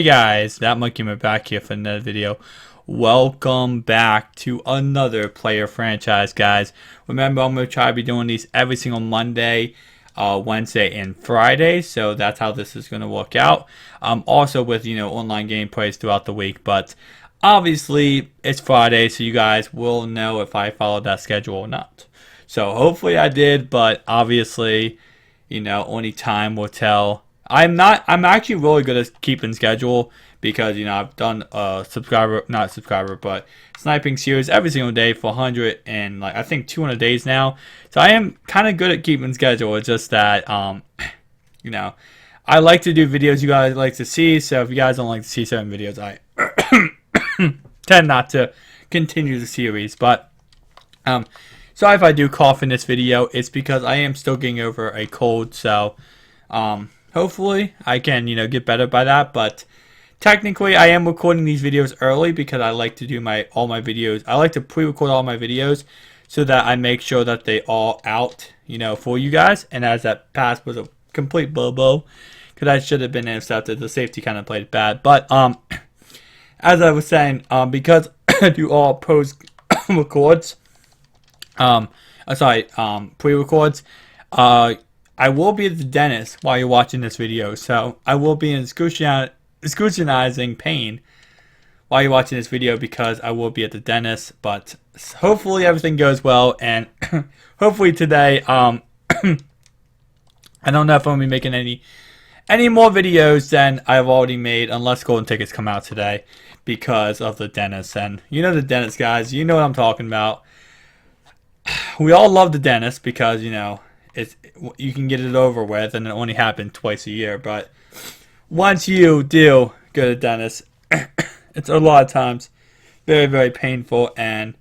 Hey guys, that monkey man back here for another video. Welcome back to another player franchise, guys. Remember, I'm going to try to be doing these every single Monday, Wednesday, and Friday. So that's how this is going to work out. Also with, online gameplays throughout the week. But obviously, it's Friday, so you guys will know if I followed that schedule or not. So hopefully I did, but obviously, only time will tell. I'm actually really good at keeping schedule because, I've done but Sniping Series every single day for 100 and I think 200 days now. So I am kind of good at keeping schedule. It's just that, I like to do videos you guys like to see. So if you guys don't like to see certain videos, I tend not to continue the series. But, sorry if I do cough in this video. It's because I am still getting over a cold. So, hopefully I can, get better by that, but technically I am recording these videos early because I like to do all my videos. I like to pre-record all my videos so that I make sure that they all out, for you guys. And as that pass was a complete bobo because I should have been intercepted. The safety kind of played bad, but as I was saying, because I do all post records, pre-records, I will be at the dentist while you're watching this video, so I will be in excruciating pain while you're watching this video because I will be at the dentist. But hopefully everything goes well, and hopefully today, I don't know if I'm gonna be making any more videos than I've already made, unless golden tickets come out today because of the dentist. And the dentist, guys, you know what I'm talking about. We all love the dentist because you can get it over with, and it only happens twice a year. But once you do go to the dentist, it's a lot of times very, very painful, and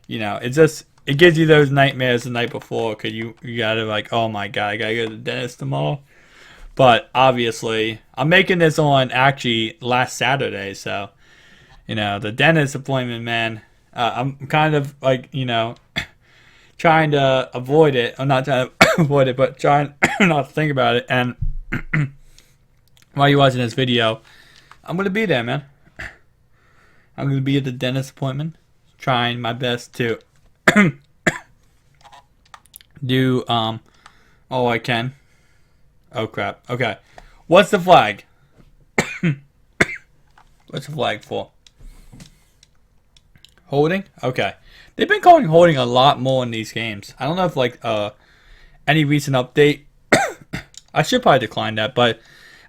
it gives you those nightmares the night before because you gotta oh my god, I gotta go to the dentist tomorrow. But obviously, I'm making this on actually last Saturday, so the dentist appointment, man. I'm kind of trying to avoid it. I'm not trying to avoid it, but trying not to think about it. And while you're watching this video, I'm gonna be there, man. I'm gonna be at the dentist appointment, trying my best to do all I can. Oh crap. Okay, what's the flag? What's the flag for? Holding? Okay. They've been calling holding a lot more in these games. I don't know if any recent update. I should probably decline that, but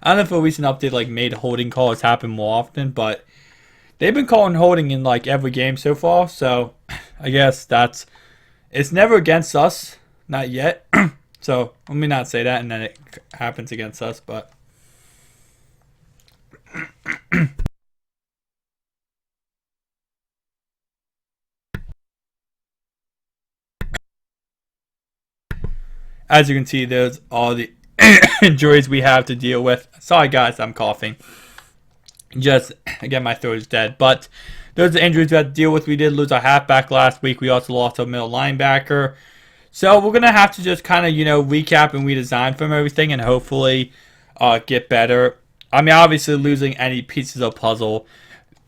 I don't know if a recent update made holding calls happen more often, but they've been calling holding in every game so far, so I guess it's never against us, not yet. So let me not say that and then it happens against us, but as you can see, there's all the injuries we have to deal with. Sorry guys, I'm coughing. Just, again, my throat is dead. But those are the injuries we had to deal with. We did lose our halfback last week. We also lost our middle linebacker. So we're going to have to just kind of, recap and redesign from everything and hopefully get better. I mean, obviously losing any pieces of puzzle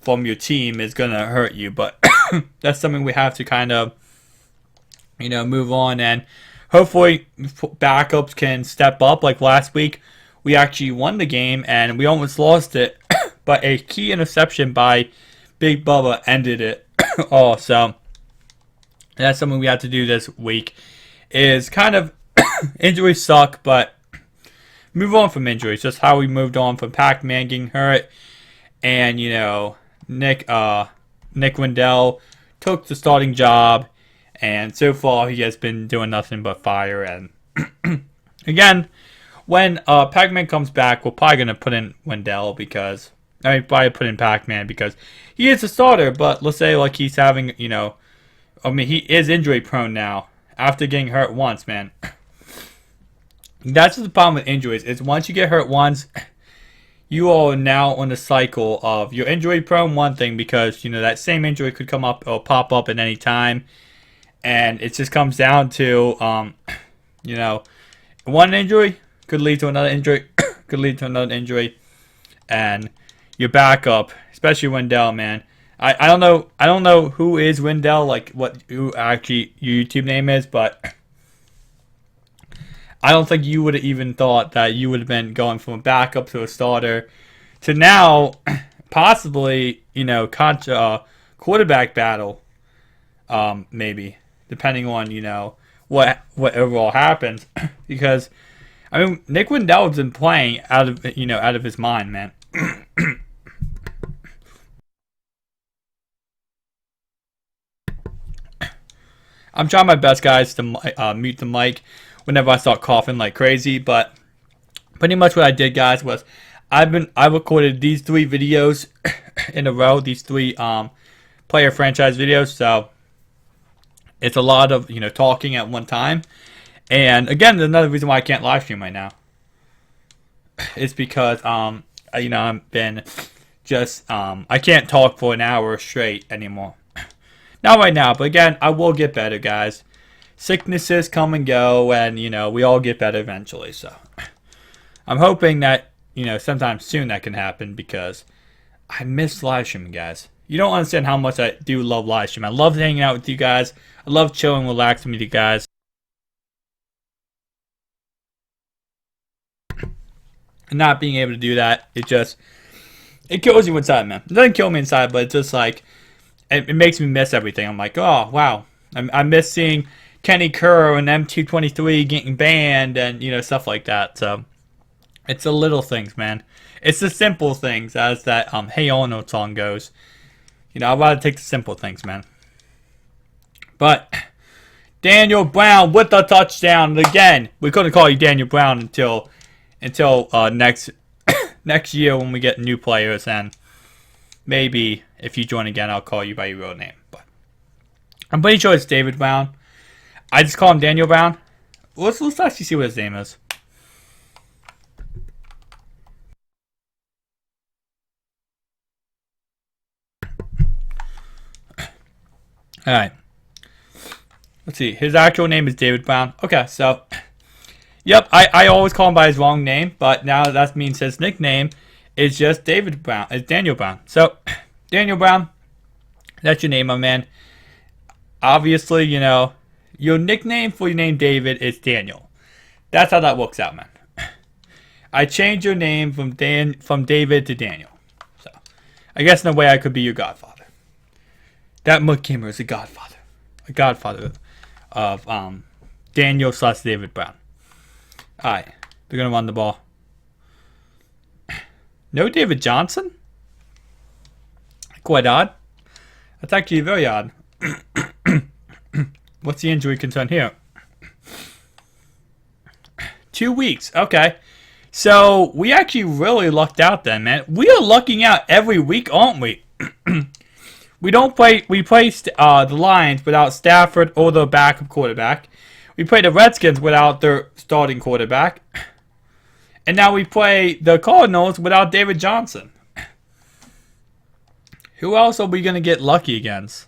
from your team is going to hurt you. But that's something we have to kind of, move on, and hopefully backups can step up. Like last week, we actually won the game and we almost lost it, but a key interception by Big Bubba ended it all. So that's something we have to do this week. Is kind of injuries suck, but move on from injuries. Just how we moved on from Pac-Man getting hurt, and Nick Wendell took the starting job. And so far, he has been doing nothing but fire. And again, when Pac-Man comes back, we're probably going to put in Wendell because... probably put in Pac-Man because he is a starter. But let's say he's having, he is injury prone now after getting hurt once, man. That's the problem with injuries. Is once you get hurt once, you are now on the cycle of you're injury prone, one thing, because, that same injury could come up or pop up at any time. And it just comes down to, one injury could lead to another injury, could lead to another injury. And, your backup, especially Wendell, man. I don't know who is Wendell, like who actually your YouTube name is, but I don't think you would have even thought that you would have been going from a backup to a starter to now possibly, quarterback battle, maybe, depending on, what overall happens. Because, I mean, Nick Wendell has been playing out of his mind, man. I'm trying my best, guys, to mute the mic whenever I start coughing like crazy, but pretty much what I did, guys, was I recorded these 3 videos in a row, these 3 player franchise videos, so it's a lot of talking at one time. And again, there's another reason why I can't live stream right now. It's because I've been just I can't talk for an hour straight anymore. Not right now, but again, I will get better, guys. Sicknesses come and go, and we all get better eventually. So I'm hoping that sometime soon that can happen, because I miss live streaming, guys. You don't understand how much I do love live streaming. I love hanging out with you guys. I love chilling, relaxing with you guys. And not being able to do that, it kills you inside, man. It doesn't kill me inside, but it's just like it makes me miss everything. I'm like, oh wow, I miss seeing Kenny Kerr and M223 getting banned and stuff like that. So it's the little things, man. It's the simple things, as that Hey Arnold song goes. I'd rather take the simple things, man. But Daniel Brown with the touchdown again. We couldn't call you Daniel Brown until next next year when we get new players, and maybe if you join again, I'll call you by your real name. But I'm pretty sure it's David Brown. I just call him Daniel Brown. Let's actually see what his name is. All right. Let's see. His actual name is David Brown. Okay, so yep, I always call him by his wrong name, but now that means his nickname is just David Brown. It's Daniel Brown. So Daniel Brown, that's your name, my man. Obviously, your nickname for your name David is Daniel. That's how that works out, man. I changed your name from David to Daniel. So I guess in a way I could be your godfather. That Mud Gamer is a godfather of Daniel / David Brown. Alright, they're gonna run the ball. No David Johnson? Quite odd. That's actually very odd. What's the injury concern here? 2 weeks. Okay. So we actually really lucked out then, man. We are lucking out every week, aren't we? We play the Lions without Stafford or the backup quarterback. We play the Redskins without their starting quarterback. And now we play the Cardinals without David Johnson. Who else are we going to get lucky against?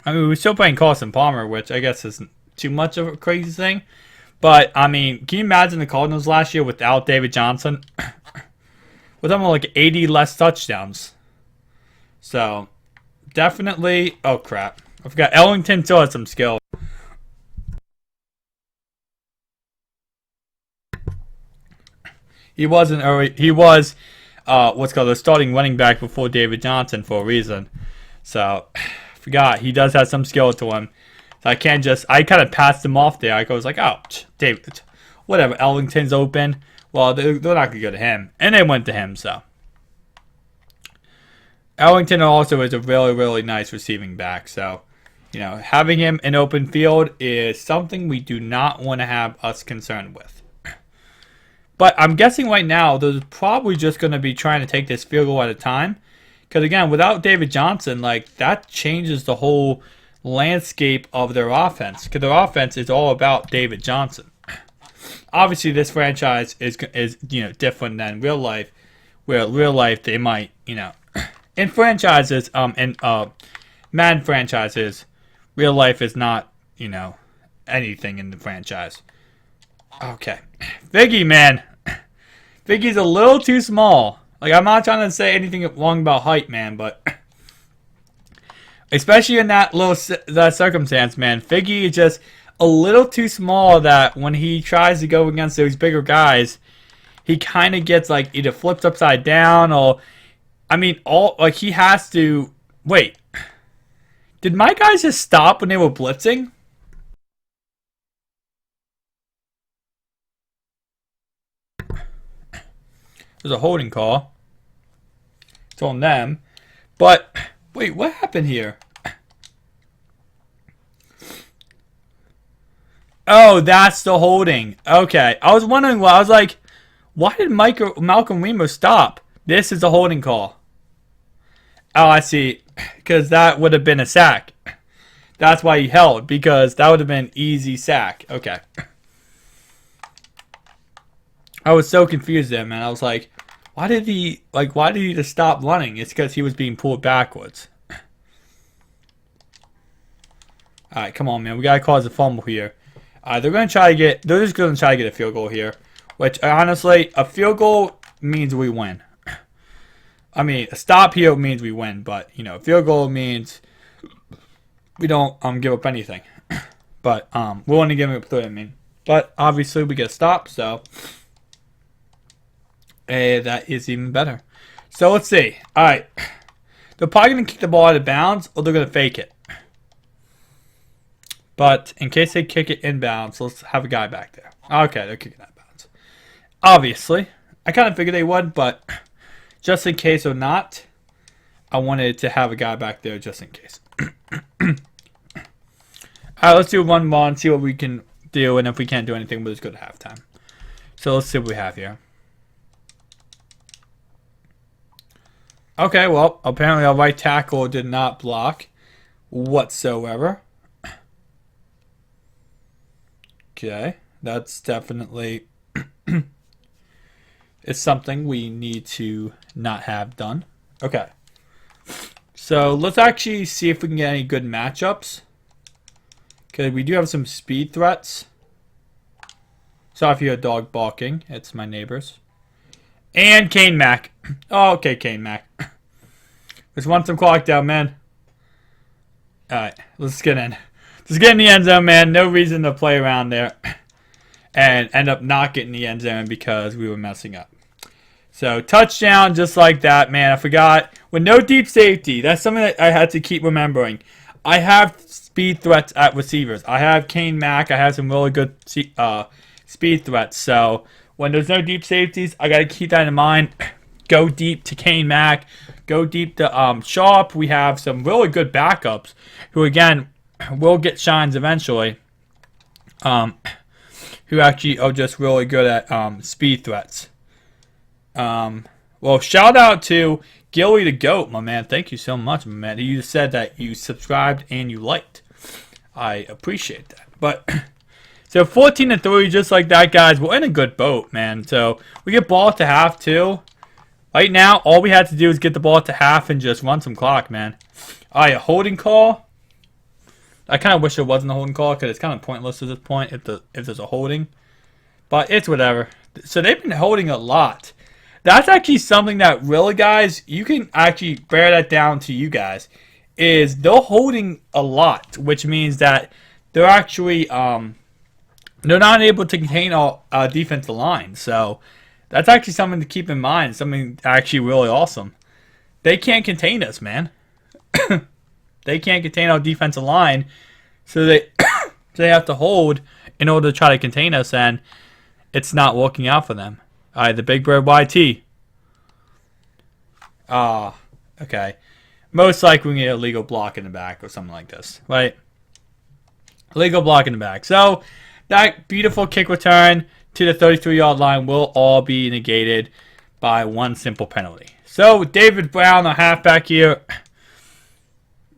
I mean, we're still playing Carson Palmer, which I guess isn't too much of a crazy thing. But, I mean, can you imagine the Cardinals last year without David Johnson? With almost like 80 less touchdowns. So, definitely... Oh, crap. I forgot. Ellington still has some skill. He was what's called a starting running back before David Johnson for a reason. So, I forgot. He does have some skill to him. So I kind of passed him off there. I was like, oh, David, whatever. Ellington's open. Well, they're not going to go to him. And they went to him, so. Ellington also is a really, really nice receiving back. So, having him in open field is something we do not want to have us concerned with. But I'm guessing right now, they're probably just going to be trying to take this field goal at a time. Because, again, without David Johnson, that changes the whole landscape of their offense, because their offense is all about David Johnson. Obviously, this franchise is different than real life, where real life they might in franchises Madden franchises, real life is not anything in the franchise. Okay, Figgy, man, Figgy's a little too small. Like, I'm not trying to say anything wrong about height, man, but especially in that that circumstance, man, Figgy is just a little too small that when he tries to go against those bigger guys, he kind of gets like either flipped upside down or, I mean, he has to wait. Did my guys just stop when they were blitzing? There's a holding call. It's on them. But, wait, what happened here? Oh, that's the holding. Okay. I was wondering why. I was like, why did Malcolm Remo stop? This is a holding call. Oh, I see. Because that would have been a sack. That's why he held. Because that would have been easy sack. Okay. I was so confused there, man. I was like, why did he just stop running? It's because he was being pulled backwards. Alright, come on, man. We gotta cause a fumble here. They're just gonna try to get a field goal here. Which, honestly, a field goal means we win. I mean, a stop here means we win, but, you know, a field goal means we don't give up anything. But, we'll only give up 3, I mean. But, obviously, we get a stop, so that is even better. So, let's see. Alright. They're probably going to kick the ball out of bounds, or they're going to fake it. But, in case they kick it inbounds, let's have a guy back there. Okay, they're kicking out of bounds. Obviously. I kind of figured they would, but just in case or not, I wanted to have a guy back there just in case. Alright, let's do one more and see what we can do, and if we can't do anything, we'll just go to halftime. So, let's see what we have here. Okay, well, apparently our right tackle did not block whatsoever. Okay, that's definitely it's something we need to not have done. Okay, so let's actually see if we can get any good matchups. Okay, we do have some speed threats. Sorry if you hear a dog barking. It's my neighbors. And Cain Mack. Oh, okay, Cain Mack. Just want some clock down, man. Alright, let's get in. Just get in the end zone, man. No reason to play around there. And end up not getting the end zone because we were messing up. So, touchdown just like that, man. I forgot. With no deep safety, that's something that I had to keep remembering. I have speed threats at receivers. I have Cain Mack. I have some really good speed threats. So, when there's no deep safeties, I got to keep that in mind. Go deep to Cain Mack. Go deep to Sharp. We have some really good backups who, again, will get shines eventually. Who actually are just really good at speed threats. Well, shout out to Gilly the Goat, my man. Thank you so much, my man. You said that you subscribed and you liked. I appreciate that. But so 14-3, just like that, guys. We're in a good boat, man. So we get ball to half too. Right now, all we had to do is get the ball to half and just run some clock, man. Alright, a holding call. I kind of wish there wasn't a holding call because it's kind of pointless at this point if there's a holding. But it's whatever. So they've been holding a lot. That's actually something that really, guys, you can actually bear that down to you guys. Is they're holding a lot, which means that they're actually they're not able to contain our defensive line. So that's actually something to keep in mind. Something actually really awesome. They can't contain us, man. They can't contain our defensive line, so they have to hold in order to try to contain us, and it's not working out for them. All right, the Big Bird YT. Okay. Most likely we get a legal block in the back or something like this, right? Legal block in the back. So that beautiful kick return to the 33-yard line will all be negated by one simple penalty. So David Brown, a halfback here.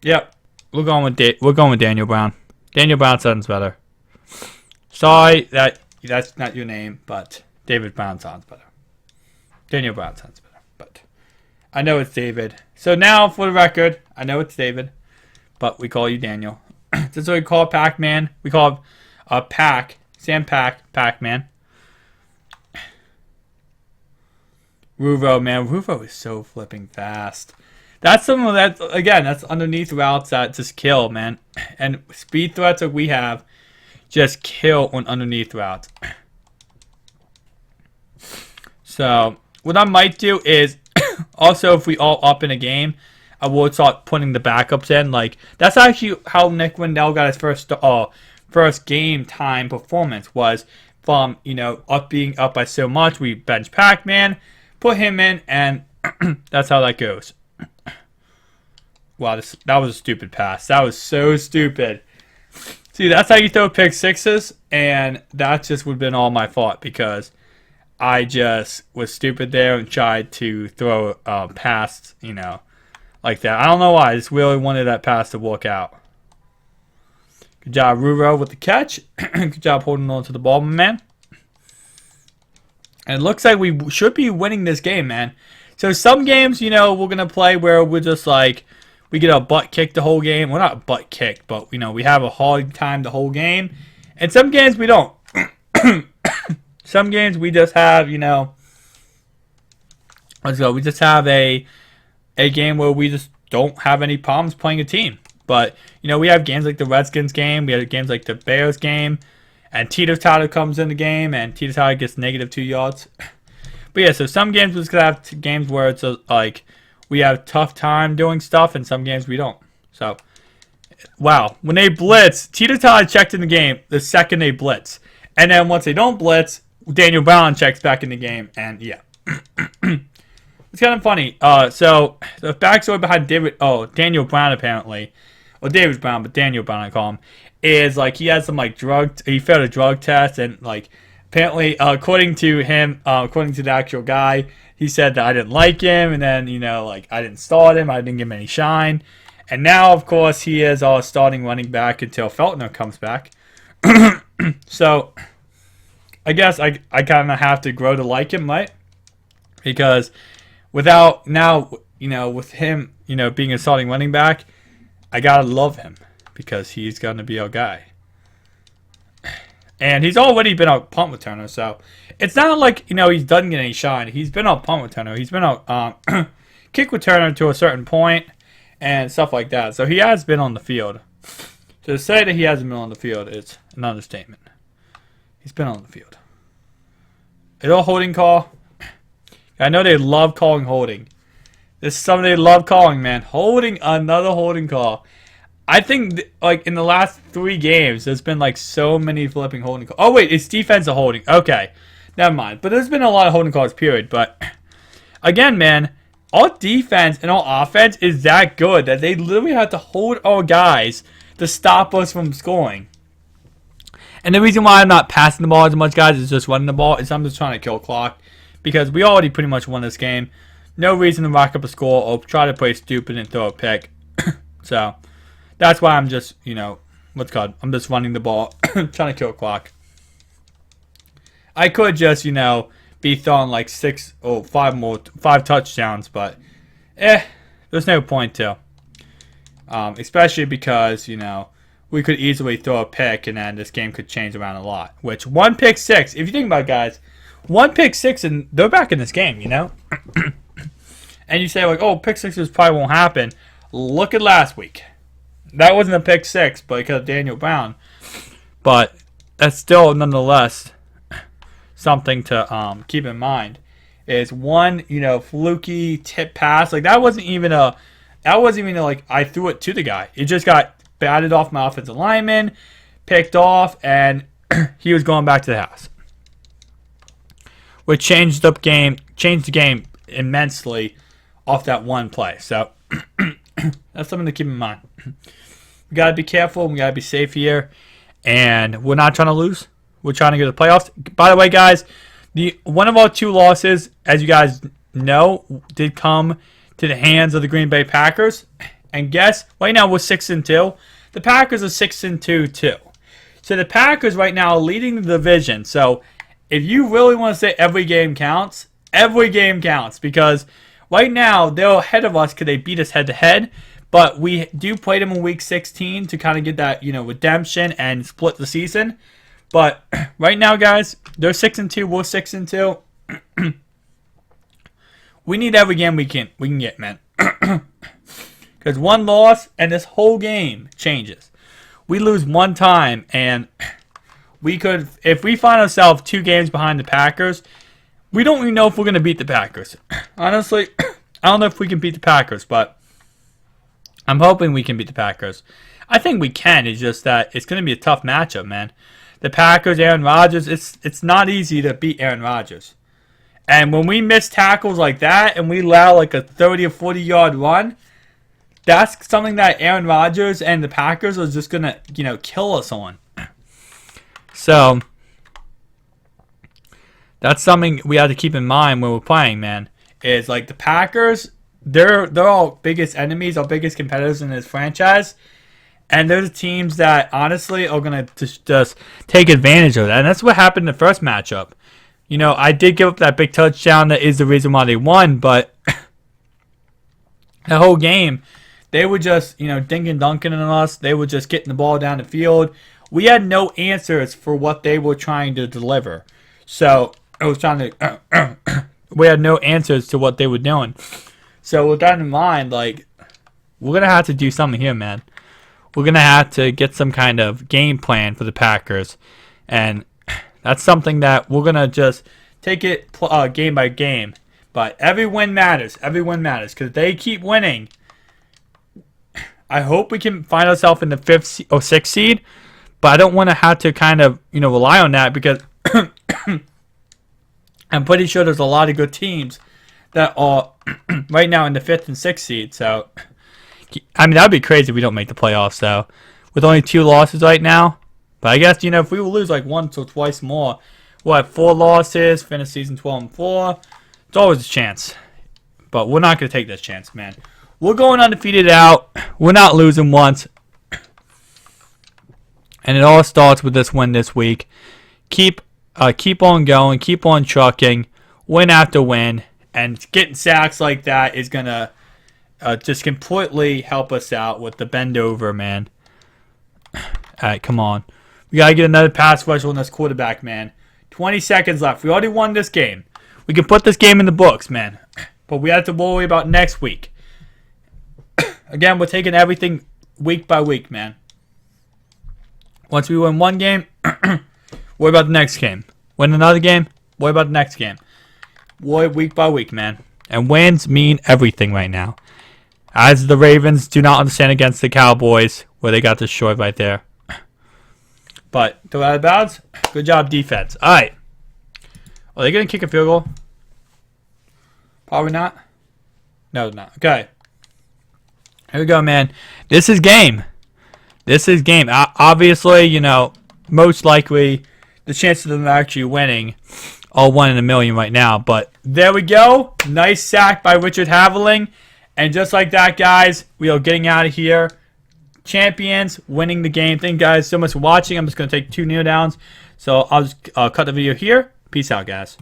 Yep, we're going with Daniel Brown. Daniel Brown sounds better. Sorry that's not your name, but David Brown sounds better. Daniel Brown sounds better, but I know it's David. So now, for the record, I know it's David, but we call you Daniel. That's what we call Pac-Man. We call him Pac, Sam Pac, Pac-Man. Ruvo, man. Ruvo is so flipping fast. That's some of that, again, that's underneath routes that just kill, man. And speed threats that we have just kill on underneath routes. So, what I might do is, also, if we all up in a game, I will start putting the backups in. Like, that's actually how Nick Wendell got his first game time performance, was from, being up by so much. We bench Pac-Man, put him in, and that's how that goes. Wow, that was a stupid pass. That was so stupid. See, that's how you throw pick sixes, and that just would have been all my fault because I just was stupid there and tried to throw pass, like that. I don't know why. I just really wanted that pass to work out. Good job, Ruro, with the catch. Good job holding on to the ball, my man. And it looks like we should be winning this game, man. So some games, we're going to play where we're just like, we get a butt kick the whole game. Well, not butt kicked, but, we have a hard time the whole game. And some games we don't. Some games we just have, let's go. We just have a game where we just don't have any problems playing a team. But, we have games like the Redskins game. We have games like the Bears game. And Tito Tato comes in the game, and Tito Tato gets -2 yards. But, yeah, so some games we're just going to have games where it's like we have tough time doing stuff, and some games we don't. So, wow. When they blitz, Tito Tato checked in the game the second they blitz. And then once they don't blitz, Daniel Brown checks back in the game, and yeah. It's kind of funny. So, the backstory behind Daniel Brown apparently, or David Brown, but Daniel Brown I call him, is like he had some like he failed a drug test, and like apparently, according to him, according to the actual guy, he said that I didn't like him, and then, like I didn't start him, I didn't give him any shine. And now, of course, he is starting running back until Feltner comes back. So, I guess I kind of have to grow to like him, right? Because without now, with him, being a starting running back, I gotta love him because he's gonna be our guy. And he's already been a punt returner, so it's not like, he doesn't get any shine. He's been a punt returner. He's been a kick returner to a certain point and stuff like that. So he has been on the field. To say that he hasn't been on the field is an understatement. He's been on the field. Is it a holding call? I know they love calling holding. This is something they love calling, man. Holding, another holding call. I think, like, in the last 3 games, there's been, like, so many flipping holding calls. Oh, wait, it's defensive holding. Okay, never mind. But there's been a lot of holding calls, period. But, again, man, our defense and our offense is that good that they literally have to hold our guys to stop us from scoring. And the reason why I'm not passing the ball as much, guys, is just running the ball, is I'm just trying to kill clock. Because we already pretty much won this game. No reason to rack up a score or try to play stupid and throw a pick. So, that's why I'm just, I'm just running the ball, trying to kill clock. I could just, be throwing like 5 touchdowns, but, there's no point to. Especially because, we could easily throw a pick and then this game could change around a lot. Which, 1 pick 6, if you think about it, guys, 1 pick 6 and they're back in this game, And you say, like, oh, pick 6s probably won't happen. Look at last week. That wasn't a pick 6, but because of Daniel Brown. But that's still, nonetheless, something to keep in mind. Is one, fluky tip pass. Like, that wasn't even like, I threw it to the guy. It just got batted off my offensive lineman, picked off, and he was going back to the house. Which changed the game immensely off that one play. So, that's something to keep in mind. We got to be careful. We got to be safe here. And we're not trying to lose. We're trying to get to the playoffs. By the way, guys, one of our 2 losses, as you guys know, did come to the hands of the Green Bay Packers. And guess, right now we're 6-2. The Packers are 6-2 too. So the Packers right now are leading the division. So if you really want to say every game counts because right now they're ahead of us because they beat us head-to-head. But we do play them in Week 16 to kind of get that, redemption and split the season. But right now, guys, they're 6-2. We're 6-2. We need every game we can get, man. Because one loss and this whole game changes. We lose one time and we could, if we find ourselves 2 games behind the Packers, we don't even know if we're going to beat the Packers. Honestly, I don't know if we can beat the Packers, but I'm hoping we can beat the Packers. I think we can. It's just that it's going to be a tough matchup, man. The Packers, Aaron Rodgers, it's not easy to beat Aaron Rodgers. And when we miss tackles like that and we allow like a 30 or 40 yard run, that's something that Aaron Rodgers and the Packers are just going to, kill us on. So that's something we have to keep in mind when we're playing, man. Is like the Packers, they're all biggest enemies, our biggest competitors in this franchise. And they're the teams that honestly are going to just take advantage of that. And that's what happened in the first matchup. I did give up that big touchdown. That is the reason why they won. But the whole game, they were just, dink and dunking on us. They were just getting the ball down the field. We had no answers for what they were trying to deliver. So I was trying to. We had no answers to what they were doing. So with that in mind, like, we're gonna have to do something here, man. We're gonna have to get some kind of game plan for the Packers, and that's something that we're gonna just take it game by game. But every win matters. Every win matters because they keep winning. I hope we can find ourselves in the 5th or 6th seed, but I don't want to have to kind of rely on that because I'm pretty sure there's a lot of good teams that are right now in the 5th and 6th seed. So I mean, that would be crazy if we don't make the playoffs, though. With only 2 losses right now. But I guess, if we will lose like once or twice more, we'll have 4 losses, finish season 12-4. It's always a chance. But we're not going to take this chance, man. We're going undefeated out. We're not losing once. And it all starts with this win this week. Keep on going. Keep on trucking. Win after win. And getting sacks like that is going to just completely help us out with the bend over, man. All right, come on. We got to get another pass rush on this quarterback, man. 20 seconds left. We already won this game. We can put this game in the books, man. But we have to worry about next week. Again, we're taking everything week by week, man. Once we win one game, worry about the next game. Win another game, worry about the next game. Worry week by week, man. And wins mean everything right now. As the Ravens do not understand against the Cowboys, where they got destroyed right there. But, throw out of bounds. Good job, defense. All right. Are they going to kick a field goal? Probably not. No, they're not. Okay. Here we go, man. This is game. This is game. Obviously, most likely the chances of them actually winning are 1 in a million right now. But there we go. Nice sack by Richard Haviling. And just like that, guys, we are getting out of here. Champions, winning the game. Thank you guys so much for watching. I'm just going to take 2 kneel downs. So I'll just cut the video here. Peace out, guys.